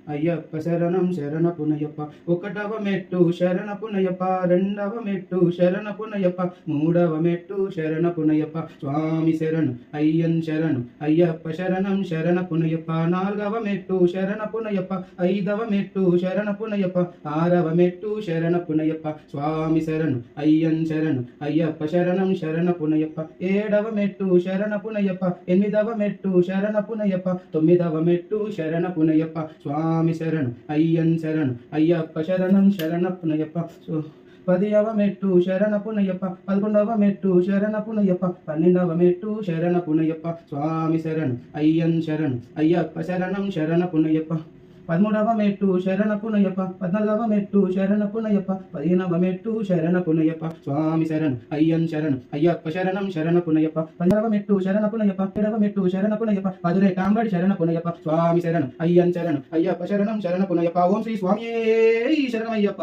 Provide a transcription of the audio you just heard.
అయ్యప్ప శరణం శరణపునయప్ప. ఒకటవ మెట్టు శరణపునయప్ప, రెండవ మెట్టు శరణపునయప్ప, మూడవ మెట్టు శరణపునయప్ప. స్వామి శరణు అయ్యన్ శరణు అయ్యప్ప శరణం శరణపునయప్ప. నాలుగవ మెట్టు శరణపునయప్ప, ఐదవ మెట్టు శరణపునయప్ప, ఆరవ మెట్టు శరణపునయప్ప. స్వామి శరణు అయ్యన్ శరణు అయ్యప్ప శరణం శరణపునయప్ప. ఏడవ మెట్టు శరణపునయప్ప, ఎనిమిదవ మెట్టు శరణపునయప్ప, తొమ్మిదవ మెట్టు శరణపునయప్ప. స్వామి శరణు అయ్యన్ శరణు అయ్యప్ప శరణం శరణపునయప్ప. పదియవ మెట్టు శరణపునయప్ప, పదకొండవ మెట్టు శరణపునయప్ప, పన్నెండవ మెట్టు శరణపునయప్ప. స్వామి శరణు అయ్యన్ శరణు అయ్యప్ప శరణం శరణపునయప్ప. పదమూడవ మెట్టు శరణపునయప్ప, పద్నాలుగవ మెట్టు శరణపునయప్ప, పదిహేనవ మెట్టు శరణపునయప్ప. స్వామి శరణు అయ్యన్ శరణు అయ్యప్ప శరణం శరణపునయప్ప. పదహారవ మెట్టు శరణపునయప్ప, ఏడవ మెట్టు శరణపునయప్ప, పదురే కాంబడి శరణపునయప్ప. స్వామి శరణు అయ్యన్ శరణు అయ్యప్ప శరణం శరణపునయప్ప. ఓం శ్రీ స్వామియే శరణమయ్యప్ప.